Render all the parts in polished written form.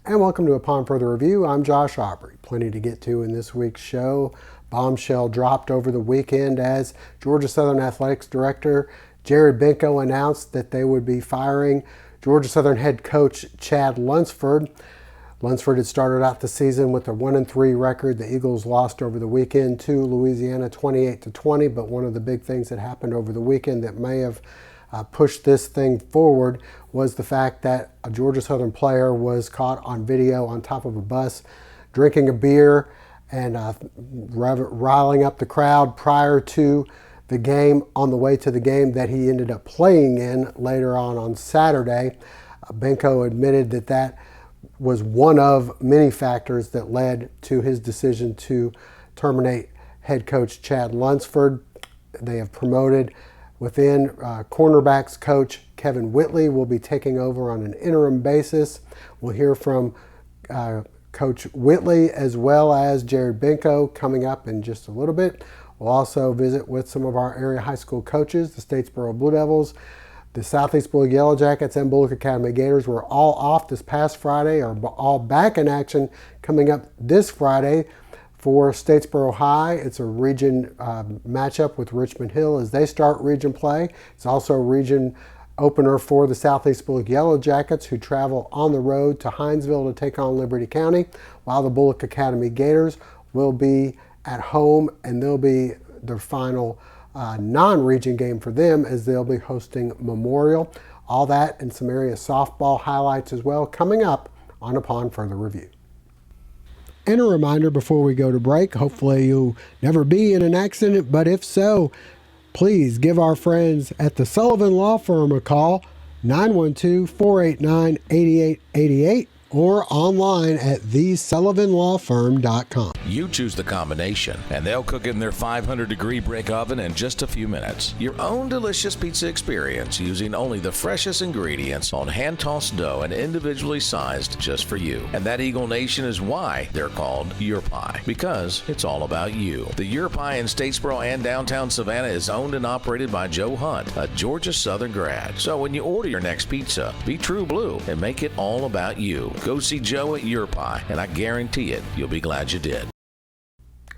And welcome to Upon Further Review. I'm Josh Aubrey. Plenty to get to in this week's show. Bombshell dropped over the weekend as Georgia Southern Athletics Director Jared Benko announced that they would be firing Georgia Southern head coach Chad Lunsford. Lunsford had started out the season with a 1-3 record. The Eagles lost over the weekend to Louisiana 28-20, but one of the big things that happened over the weekend that may have pushed this thing forward was the fact that a Georgia Southern player was caught on video on top of a bus drinking a beer and riling up the crowd prior to the game on the way to the game that he ended up playing in later on Saturday. Benko admitted that that was one of many factors that led to his decision to terminate head coach Chad Lunsford. They have promoted within cornerbacks coach Kevin Whitley will be taking over on an interim basis. We'll hear from Coach Whitley as well as Jared Benko coming up in just a little bit. We'll also visit with some of our area high school coaches. The Statesboro Blue Devils, the Southeast Bulloch Yellow Jackets, and Bulloch Academy Gators were all off this past Friday, are all back in action coming up this Friday. For Statesboro High, it's a region matchup with Richmond Hill as they start region play. It's also a region opener for the Southeast Bulloch Yellow Jackets, who travel on the road to Hinesville to take on Liberty County, while the Bulloch Academy Gators will be at home, and they'll be their final non-region game for them as they'll be hosting Memorial. All that and some area softball highlights as well coming up on Upon Further Review. And a reminder before we go to break, hopefully you'll never be in an accident, but if so, please give our friends at the Sullivan Law Firm a call, 912-489-8888, or online at thesullivanlawfirm.com. You choose the combination, and they'll cook it in their 500-degree brick oven in just a few minutes. Your own delicious pizza experience using only the freshest ingredients on hand-tossed dough and individually sized just for you. And that Eagle Nation is why they're called Your Pie, because it's all about you. The Your Pie in Statesboro and downtown Savannah is owned and operated by Joe Hunt, a Georgia Southern grad. So when you order your next pizza, be true blue and make it all about you. Go see Joe at Your Pie, and I guarantee it, you'll be glad you did.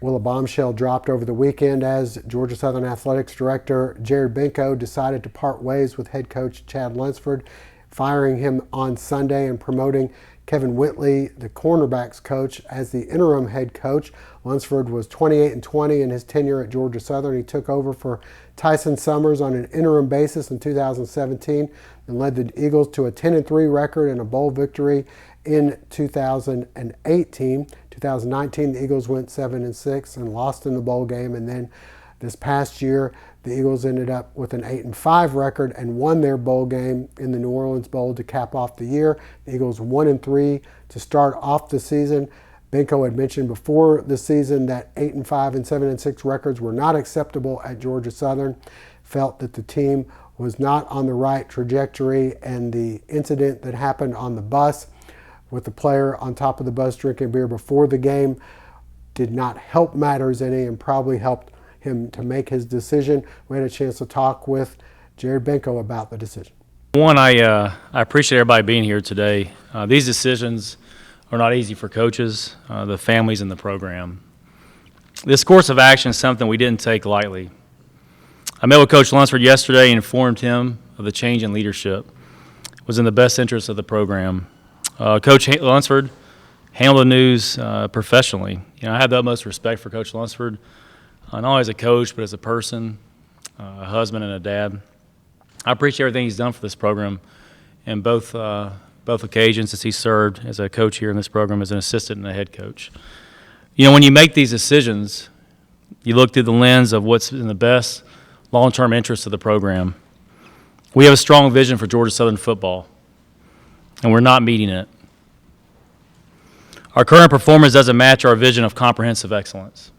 Well, a bombshell dropped over the weekend as Georgia Southern Athletics Director Jared Benko decided to part ways with head coach Chad Lunsford, firing him on Sunday and promoting Kevin Whitley, the cornerbacks coach, as the interim head coach. Lunsford was 28-20 in his tenure at Georgia Southern. He took over for Tyson Summers on an interim basis in 2017 and led the Eagles to a 10-3 record and a bowl victory in 2018. 2019, the Eagles went 7-6 and lost in the bowl game. And then this past year, the Eagles ended up with an 8-5 record and won their bowl game in the New Orleans Bowl to cap off the year. The Eagles 1-3 to start off the season. Benko had mentioned before the season that 8-5 and 7-6 records were not acceptable at Georgia Southern. Felt that the team was not on the right trajectory, and the incident that happened on the bus with the player on top of the bus drinking beer before the game did not help matters any and probably helped him to make his decision. We had a chance to talk with Jared Benko about the decision. One, I appreciate everybody being here today. These decisions are not easy for coaches, the families, and the program. This course of action is something we didn't take lightly. I met with Coach Lunsford yesterday and informed him of the change in leadership. It was in the best interest of the program. Coach Lunsford handled the news professionally. I have the utmost respect for Coach Lunsford, not only as a coach, but as a person, a husband, and a dad. I appreciate everything he's done for this program in both occasions as he served as a coach here in this program as an assistant and a head coach. When you make these decisions, you look through the lens of what's in the best long-term interest of the program. We have a strong vision for Georgia Southern football, and we're not meeting it. Our current performance doesn't match our vision of comprehensive excellence.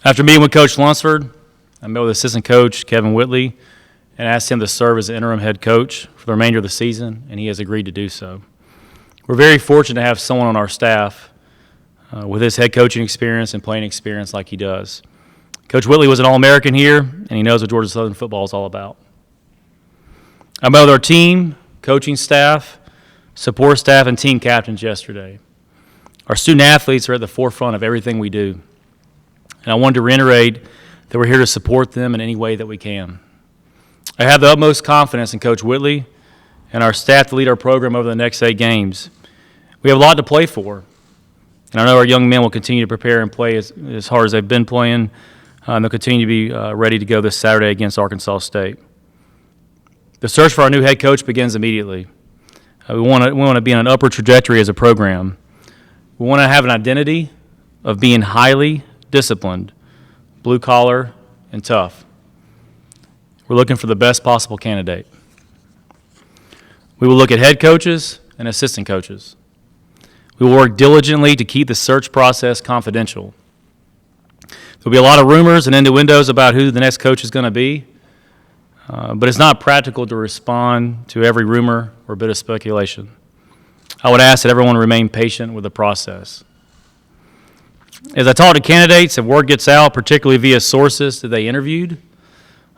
After meeting with Coach Lunsford, I met with assistant coach Kevin Whitley and asked him to serve as the interim head coach for the remainder of the season, and he has agreed to do so. We're very fortunate to have someone on our staff with his head coaching experience and playing experience like he does. Coach Whitley was an All-American here, and he knows what Georgia Southern football is all about. I met with our team, coaching staff, support staff, and team captains yesterday. Our student athletes are at the forefront of everything we do, and I wanted to reiterate that we're here to support them in any way that we can. I have the utmost confidence in Coach Whitley and our staff to lead our program over the next 8 games. We have a lot to play for, and I know our young men will continue to prepare and play as hard as they've been playing, and they'll continue to be ready to go this Saturday against Arkansas State. The search for our new head coach begins immediately. We want to be on an upward trajectory as a program. We want to have an identity of being highly disciplined, blue-collar, and tough. We're looking for the best possible candidate. We will look at head coaches and assistant coaches. We will work diligently to keep the search process confidential. There'll be a lot of rumors and innuendos about who the next coach is going to be, but it's not practical to respond to every rumor or bit of speculation. I would ask that everyone remain patient with the process. As I talk to candidates, if word gets out, particularly via sources that they interviewed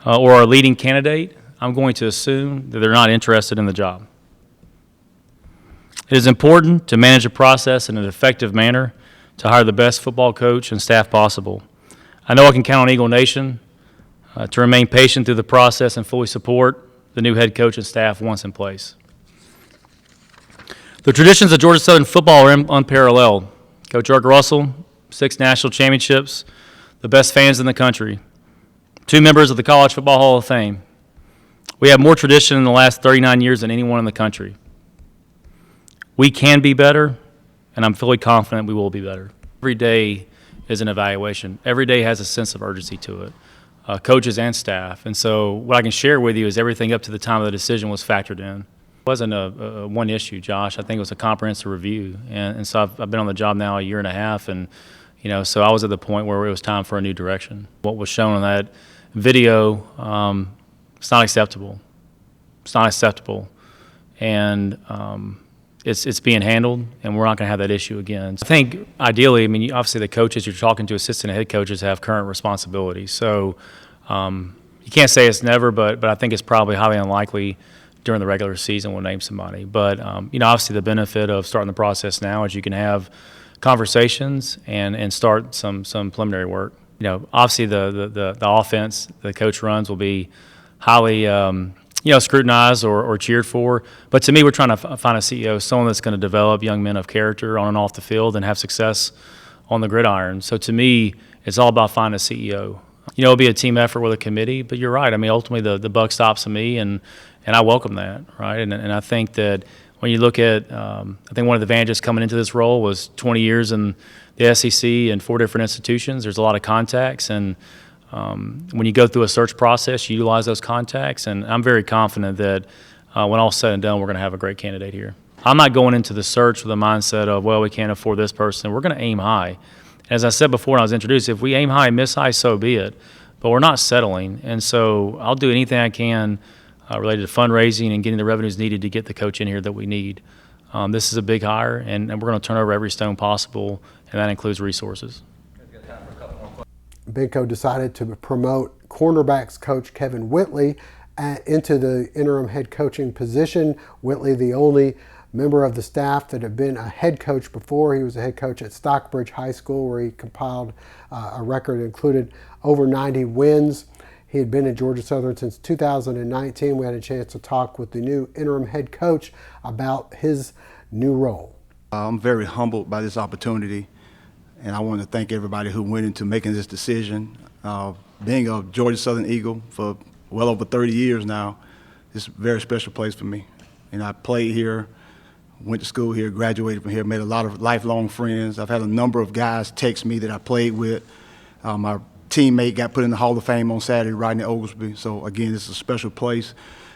or our leading candidate, I'm going to assume that they're not interested in the job. It is important to manage a process in an effective manner to hire the best football coach and staff possible. I know I can count on Eagle Nation to remain patient through the process and fully support the new head coach and staff once in place. The traditions of Georgia Southern football are unparalleled. Coach Eric Russell, 6 national championships, the best fans in the country, 2 members of the College Football Hall of Fame. We have more tradition in the last 39 years than anyone in the country. We can be better, and I'm fully confident we will be better. Every day is an evaluation. Every day has a sense of urgency to it, coaches and staff. And so what I can share with you is everything up to the time of the decision was factored in. It wasn't a one issue, Josh. I think it was a comprehensive review. And so I've been on the job now a year and a half, and so I was at the point where it was time for a new direction. What was shown on that video, it's not acceptable. It's not acceptable. And it's being handled, and we're not going to have that issue again. So I think ideally, obviously the coaches you're talking to, assistant head coaches, have current responsibilities. So you can't say it's never, but I think it's probably highly unlikely during the regular season we'll name somebody. But obviously the benefit of starting the process now is you can have conversations and start some preliminary work. Obviously the offense the coach runs will be highly scrutinized or cheered for. But to me, we're trying to find a CEO, someone that's going to develop young men of character on and off the field and have success on the gridiron. So to me, it's all about finding a CEO. It'll be a team effort with a committee, but you're right. Ultimately the buck stops with me, and I welcome that, right? And I think that when you look at, I think one of the advantages coming into this role was 20 years in the SEC and 4 different institutions. There's a lot of contacts, and when you go through a search process, you utilize those contacts, and I'm very confident that when all's said and done, we're going to have a great candidate here. I'm not going into the search with a mindset of, well, we can't afford this person. We're going to aim high. As I said before when I was introduced, if we aim high and miss high, so be it. But we're not settling, and so I'll do anything I can related to fundraising and getting the revenues needed to get the coach in here that we need. This is a big hire, and we're going to turn over every stone possible, and that includes resources. Benko decided to promote cornerbacks coach Kevin Whitley into the interim head coaching position. Whitley, the only member of the staff that had been a head coach before. He was a head coach at Stockbridge High School, where he compiled a record that included over 90 wins. He had been at Georgia Southern since 2019. We had a chance to talk with the new interim head coach about his new role. I'm very humbled by this opportunity, and I want to thank everybody who went into making this decision. Being a Georgia Southern Eagle for well over 30 years now, it's a very special place for me. And I played here, went to school here, graduated from here, made a lot of lifelong friends. I've had a number of guys text me that I played with. My teammate got put in the Hall of Fame on Saturday, Rodney Oglesby. So again, this is a special place.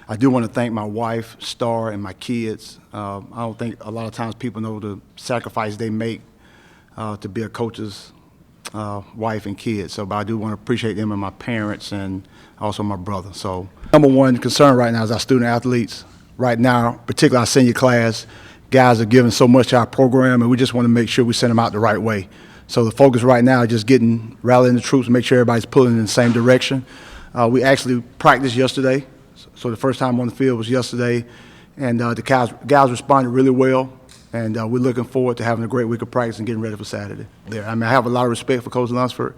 I do want to thank my wife, Star, and my kids. I don't think a lot of times people know the sacrifice they make to be a coach's wife and kids. So, but I do want to appreciate them and my parents and also my brother. So, number one concern right now is our student athletes. Right now, particularly our senior class, guys are giving so much to our program, and we just want to make sure we send them out the right way. So the focus right now is just rallying the troops, make sure everybody's pulling in the same direction. We actually practiced yesterday, so the first time on the field was yesterday, and the guys responded really well. And we're looking forward to having a great week of practice and getting ready for Saturday. I mean, I have a lot of respect for Coach Lunsford.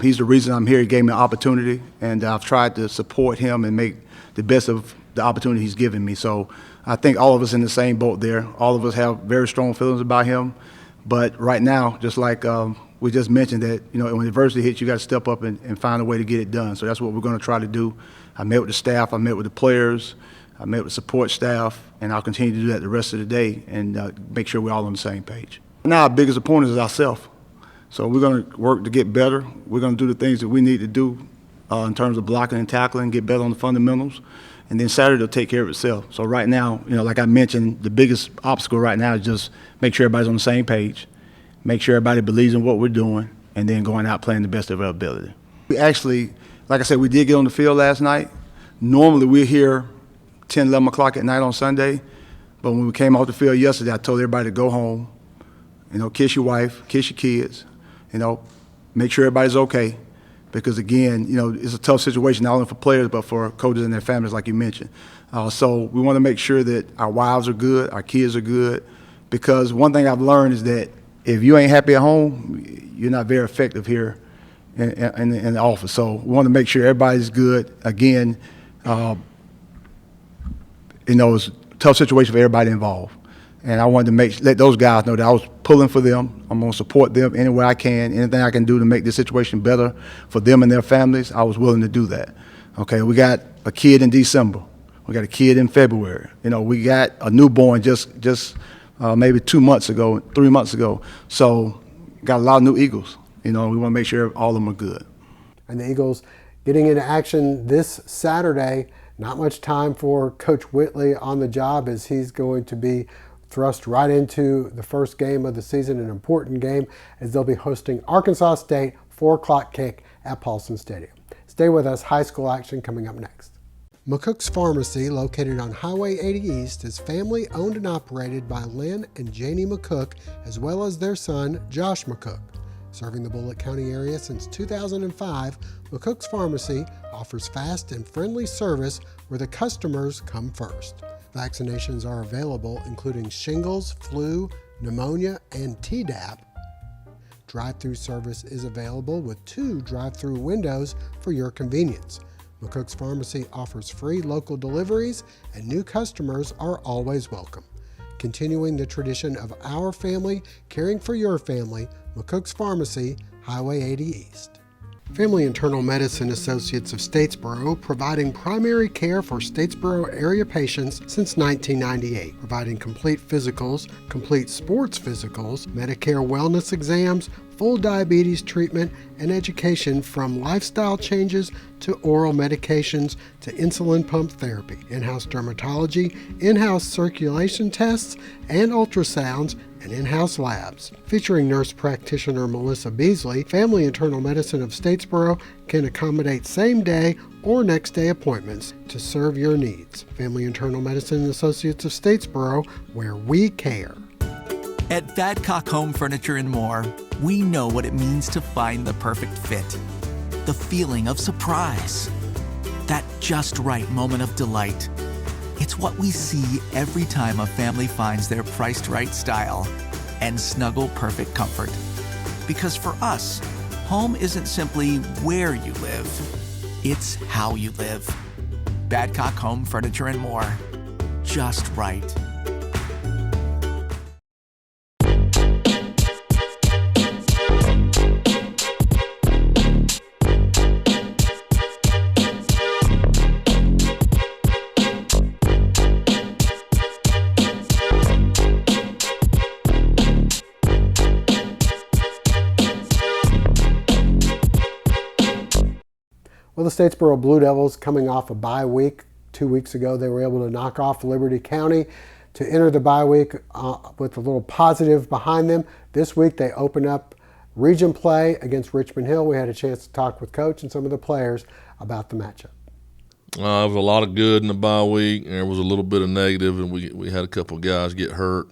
He's the reason I'm here. He gave me an opportunity, and I've tried to support him and make the best of the opportunity he's given me. So I think all of us in the same boat there. All of us have very strong feelings about him. But right now, just like we just mentioned, that when adversity hits, you got to step up and find a way to get it done. So that's what we're going to try to do. I met with the staff. I met with the players. I met with support staff, and I'll continue to do that the rest of the day and make sure we're all on the same page. Now our biggest opponent is ourselves. So we're going to work to get better. We're going to do the things that we need to do in terms of blocking and tackling, get better on the fundamentals, and then Saturday will take care of itself. So right now, like I mentioned, the biggest obstacle right now is just make sure everybody's on the same page, make sure everybody believes in what we're doing, and then going out playing the best of our ability. We actually, like I said, we did get on the field last night. Normally we're here 10, 11 o'clock at night on Sunday. But when we came off the field yesterday, I told everybody to go home, kiss your wife, kiss your kids, make sure everybody's okay. Because again, it's a tough situation not only for players but for coaches and their families, like you mentioned. So we want to make sure that our wives are good, our kids are good. Because one thing I've learned is that if you ain't happy at home, you're not very effective here in the office. So we want to make sure everybody's good. Again, it's a tough situation for everybody involved. And I wanted to let those guys know that I was pulling for them. I'm going to support them any way I can. Anything I can do to make this situation better for them and their families, I was willing to do that. Okay, we got a kid in December. We got a kid in February. We got a newborn just maybe 2 months ago, 3 months ago. So got a lot of new Eagles. We want to make sure all of them are good. And the Eagles getting into action this Saturday. Not much time for Coach Whitley on the job, as he's going to be thrust right into the first game of the season, an important game, as they'll be hosting Arkansas State, 4 o'clock kick at Paulson Stadium. Stay with us. High school action coming up next. McCook's Pharmacy, located on Highway 80 East, is family owned and operated by Lynn and Janie McCook, as well as their son, Josh McCook. Serving the Bulloch County area since 2005, McCook's Pharmacy offers fast and friendly service where the customers come first. Vaccinations are available, including shingles, flu, pneumonia, and Tdap. Drive-through service is available with 2 drive-through windows for your convenience. McCook's Pharmacy offers free local deliveries, and new customers are always welcome. Continuing the tradition of our family caring for your family, McCook's Pharmacy, Highway 80 East. Family Internal Medicine Associates of Statesboro, providing primary care for Statesboro area patients since 1998, providing complete physicals, complete sports physicals, Medicare wellness exams, full diabetes treatment, and education from lifestyle changes to oral medications to insulin pump therapy, in-house dermatology, in-house circulation tests, and ultrasounds, and in-house labs. Featuring nurse practitioner Melissa Beasley, Family Internal Medicine of Statesboro can accommodate same-day or next-day appointments to serve your needs. Family Internal Medicine Associates of Statesboro, where we care. At Badcock Home Furniture and More, we know what it means to find the perfect fit. The feeling of surprise. That just right moment of delight. It's what we see every time a family finds their priced right style and snuggle perfect comfort. Because for us, home isn't simply where you live, it's how you live. Badcock Home Furniture and More. Just right. Well, the Statesboro Blue Devils, coming off a bye week 2 weeks ago, they were able to knock off Liberty County to enter the bye week with a little positive behind them. This week they open up region play against Richmond Hill. We had a chance to talk with Coach and some of the players about the matchup. There was a lot of good in the bye week, and there was a little bit of negative, and we had a couple of guys get hurt.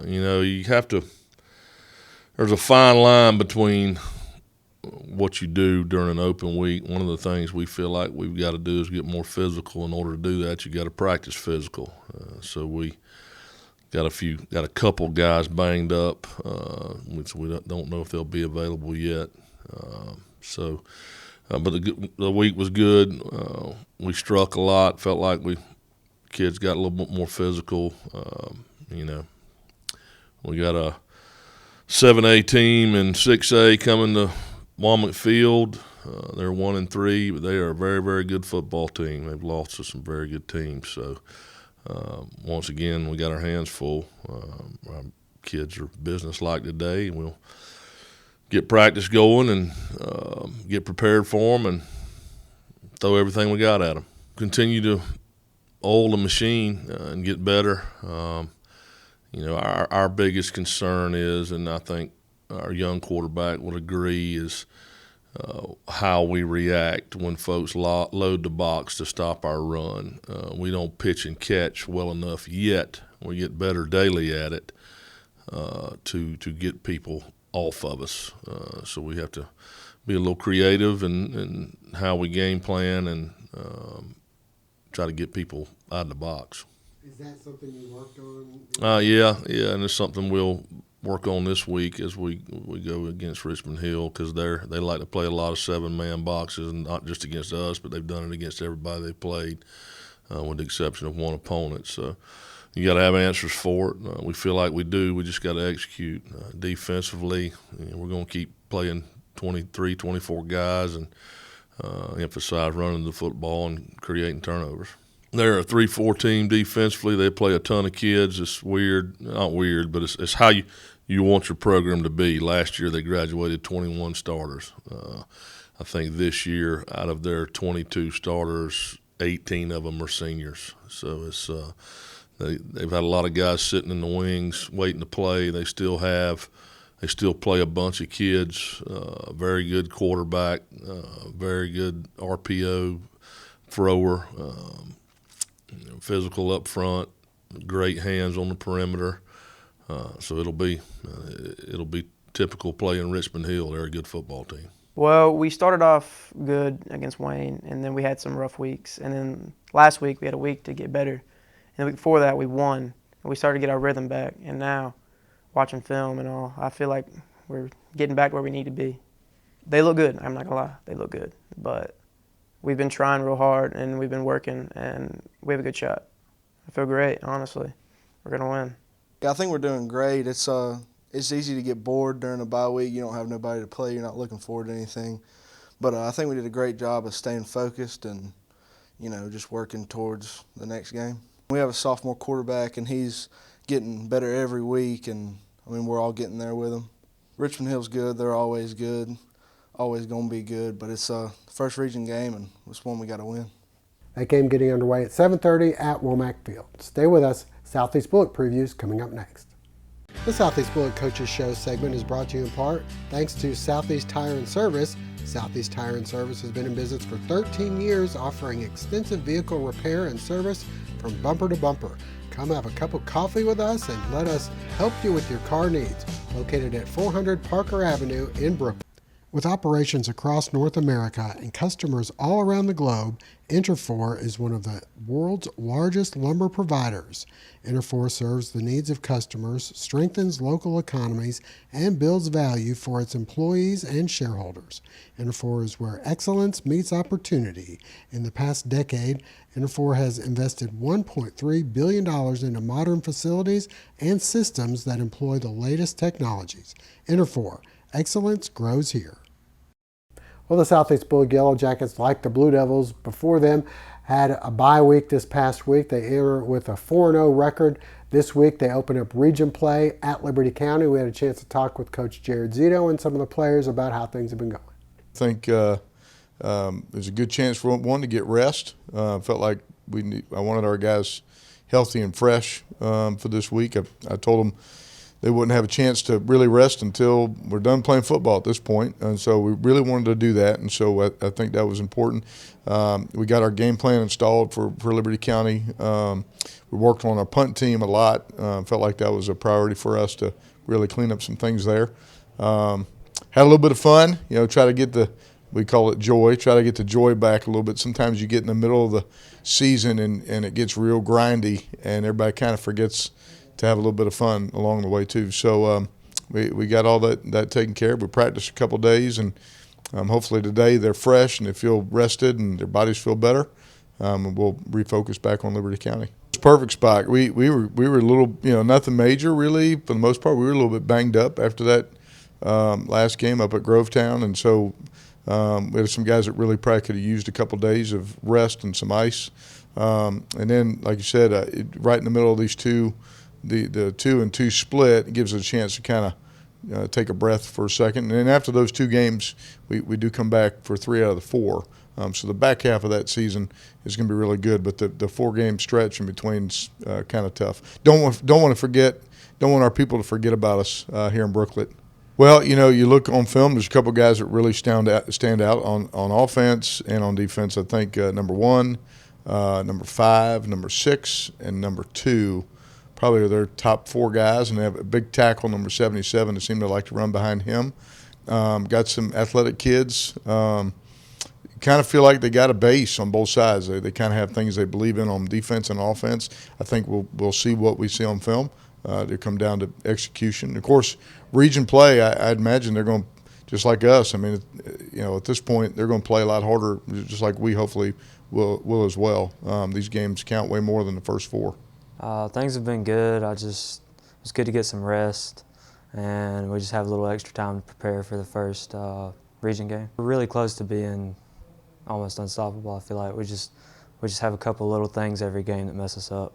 You have to – there's a fine line between what you do during an open week, one of the things we feel like we've got to do is get more physical. In order to do that, you got to practice physical. So we got a couple guys banged up, which we don't know if they'll be available yet. But the week was good. We struck a lot. Felt like kids got a little bit more physical. We got a 7A team and 6A coming to Walmart Field. They're 1-3, but they are a very, very good football team. They've lost to some very good teams. So once again, we got our hands full. Our kids are business-like today, and we'll get practice going and get prepared for them and throw everything we got at them. Continue to oil the machine and get better. Our biggest concern is, and I think our young quarterback would agree, is how we react when folks load the box to stop our run. We don't pitch and catch well enough yet. We get better daily at it to get people off of us. So we have to be a little creative in how we game plan and try to get people out of the box. Is that something you worked on? Yeah, and it's something we'll work on this week as we go against Richmond Hill, because they like to play a lot of 7-man boxes, and not just against us, but they've done it against everybody they played, with the exception of one opponent. So you got to have answers for it. We feel like we do. We just got to execute defensively. We're going to keep playing 23, 24 guys and emphasize running the football and creating turnovers. They're a 3-4 team defensively. They play a ton of kids. It's weird, not weird, but it's how you want your program to be. Last year they graduated 21 starters. I think this year out of their 22 starters, 18 of them are seniors. So it's they've had a lot of guys sitting in the wings waiting to play. They still play a bunch of kids. Very good quarterback, very good RPO thrower. Physical up front, great hands on the perimeter. So it'll be typical play in Richmond Hill. They're a good football team. Well, we started off good against Wayne, and then we had some rough weeks. And then last week we had a week to get better. And the week before that we won, and we started to get our rhythm back. And now, watching film and all, I feel like we're getting back where we need to be. They look good. I'm not gonna lie, they look good, but we've been trying real hard, and we've been working, and we have a good shot. I feel great, honestly. We're going to win. Yeah, I think we're doing great. It's easy to get bored during a bye week. You don't have nobody to play. You're not looking forward to anything. But I think we did a great job of staying focused and, just working towards the next game. We have a sophomore quarterback, and he's getting better every week, and, we're all getting there with him. Richmond Hill's good. They're always good. Always going to be good, but it's a first region game, and it's one we got to win. That game getting underway at 7:30 at Womack Field. Stay with us. Southeast Bulloch previews coming up next. The Southeast Bulloch Coaches Show segment is brought to you in part thanks to Southeast Tire and Service. Southeast Tire and Service has been in business for 13 years, offering extensive vehicle repair and service from bumper to bumper. Come have a cup of coffee with us and let us help you with your car needs. Located at 400 Parker Avenue in Brooklyn. With operations across North America and customers all around the globe, Interfor is one of the world's largest lumber providers. Interfor serves the needs of customers, strengthens local economies, and builds value for its employees and shareholders. Interfor is where excellence meets opportunity. In the past decade, Interfor has invested $1.3 billion into modern facilities and systems that employ the latest technologies. Interfor, excellence grows here. Well, the Southeast Bulloch Yellow Jackets, like the Blue Devils before them, had a bye week this past week. They enter with a 4-0 record. This week they open up region play at Liberty County. We had a chance to talk with Coach Jared Zito and some of the players about how things have been going. I think there's a good chance for one to get rest. Felt like I wanted our guys healthy and fresh for this week. I told them they wouldn't have a chance to really rest until we're done playing football at this point. And so we really wanted to do that, and so I think that was important. We got our game plan installed for Liberty County. We worked on our punt team a lot. Felt like that was a priority for us to really clean up some things there. had a little bit of fun. Try to get we call it joy. Try to get the joy back a little bit. Sometimes you get in the middle of the season and it gets real grindy, and everybody kind of forgets to have a little bit of fun along the way too. So we got all that taken care of. We practiced a couple days, and hopefully today they're fresh and they feel rested and their bodies feel better. And we'll refocus back on Liberty County. It's a perfect spot. We were a little, nothing major really for the most part. We were a little bit banged up after that last game up at Grovetown, and so we had some guys that really probably could have used a couple days of rest and some ice. And then, like you said, right in the middle of these two, the 2-2 split gives us a chance to kind of take a breath for a second. And then after those 2 games, we do come back for 3 out of the 4. So the back half of that season is going to be really good, but the 4-game stretch in between is kind of tough. Don't want our people to forget about us here in Brooklet. Well, you look on film, there's a couple guys that really stand out on offense and on defense. I think number 1, number 5, number 6, and number 2 probably are their top 4 guys, and they have a big tackle, number 77, that seem to like to run behind him. Got some athletic kids. Kind of feel like they got a base on both sides. They kind of have things they believe in on defense and offense. I think we'll see what we see on film. They come down to execution. Of course, region play, I'd imagine they're going to, just like us. I mean, at this point, they're going to play a lot harder, just like we hopefully will as well. These games count way more than the first 4. Things have been good. It was good to get some rest, and we just have a little extra time to prepare for the first region game. We're really close to being almost unstoppable. I feel like we just have a couple little things every game that mess us up.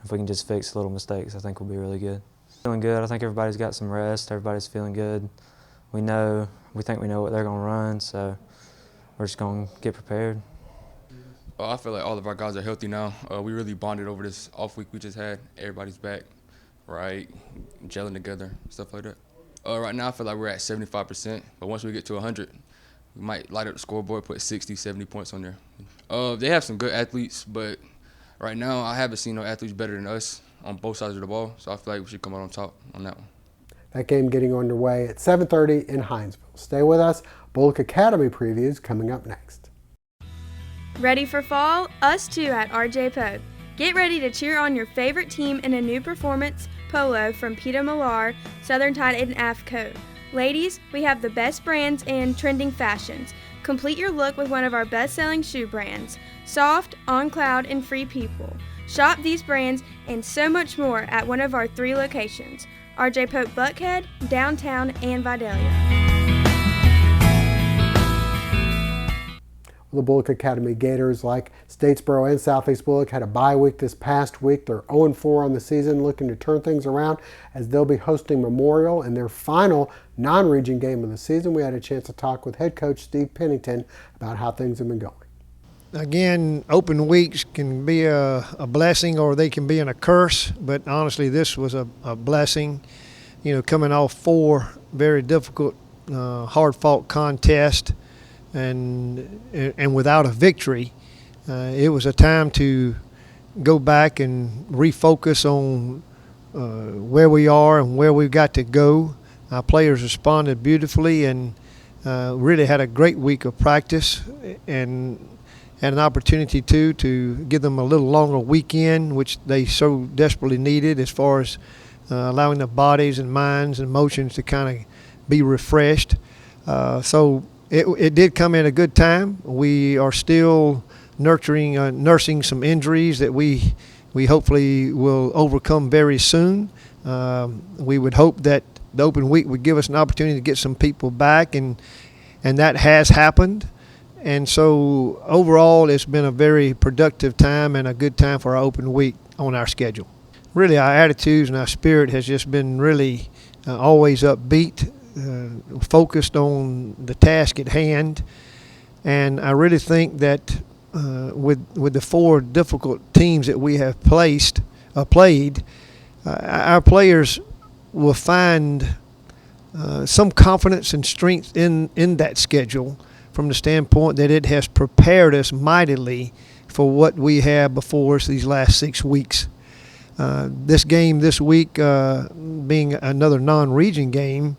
If we can just fix little mistakes, I think we'll be really good. Feeling good. I think everybody's got some rest. Everybody's feeling good. We think we know what they're going to run, so we're just going to get prepared. I feel like all of our guys are healthy now. We really bonded over this off week we just had. Everybody's back, right, gelling together, stuff like that. Right now I feel like we're at 75%, but once we get to 100, we might light up the scoreboard, put 60, 70 points on there. They have some good athletes, but right now I haven't seen no athletes better than us on both sides of the ball, so I feel like we should come out on top on that one. That game getting underway at 7:30 in Hinesville. Stay with us. Bulloch Academy previews coming up next. Ready for fall? Us too at RJ Pope. Get ready to cheer on your favorite team in a new performance polo from Peter Millar, Southern Tide and AFCO. Ladies, we have the best brands and trending fashions. Complete your look with one of our best-selling shoe brands, Soft, On Cloud, and Free People. Shop these brands and so much more at one of our 3 locations, RJ Pope Buckhead, Downtown, and Vidalia. The Bulloch Academy Gators, like Statesboro and Southeast Bulloch, had a bye week this past week. They're 0-4 on the season, looking to turn things around as they'll be hosting Memorial in their final non-region game of the season. We had a chance to talk with head coach Steve Pennington about how things have been going. Again, open weeks can be a blessing or they can be a curse, but honestly this was a blessing. Coming off 4 very difficult, hard-fought contests, and without a victory, it was a time to go back and refocus on where we are and where we've got to go. Our players responded beautifully and really had a great week of practice and had an opportunity to give them a little longer weekend, which they so desperately needed as far as allowing their bodies and minds and emotions to kind of be refreshed. So it did come at a good time. We are still nursing some injuries that we hopefully will overcome very soon. We would hope that the open week would give us an opportunity to get some people back, and that has happened. And so overall, it's been a very productive time and a good time for our open week on our schedule. Really, our attitudes and our spirit has just been really always upbeat, focused on the task at hand. And I really think that with the 4 difficult teams that we have played, our players will find some confidence and strength in that schedule, from the standpoint that it has prepared us mightily for what we have before us these last 6 weeks. This game this week, being another non-region game,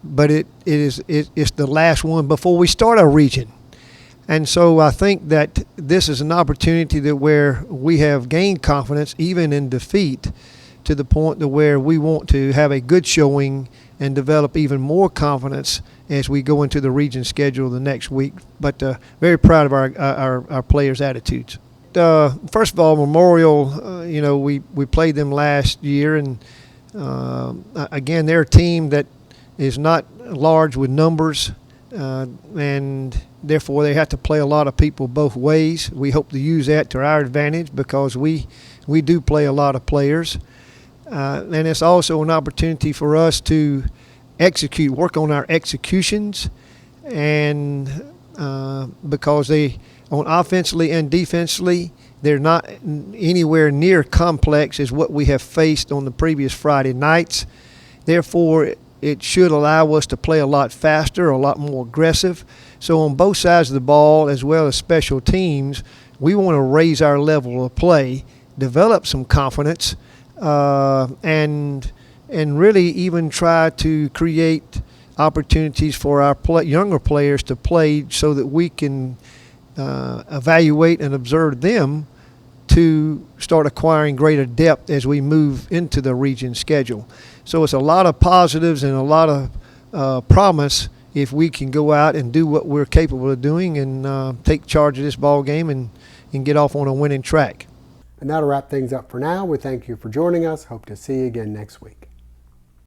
but it's the last one before we start our region. And so I think that this is an opportunity that where we have gained confidence even in defeat, to the point to where we want to have a good showing and develop even more confidence as we go into the region schedule the next week. But very proud of our players' attitudes. First of all, Memorial, we played them last year, and again, they're a team that is not large with numbers, and therefore they have to play a lot of people both ways. We hope to use that to our advantage because we do play a lot of players. And it's also an opportunity for us to work on our executions, and because they, on offensively and defensively, they're not anywhere near complex as what we have faced on the previous Friday nights. Therefore, it should allow us to play a lot faster, a lot more aggressive. So on both sides of the ball, as well as special teams, we want to raise our level of play, develop some confidence, and really even try to create opportunities for our younger players to play, so that we can evaluate and observe them to start acquiring greater depth as we move into the region schedule. So it's a lot of positives and a lot of promise if we can go out and do what we're capable of doing and take charge of this ball game and get off on a winning track. And that'll wrap things up for now. We thank you for joining us. Hope to see you again next week.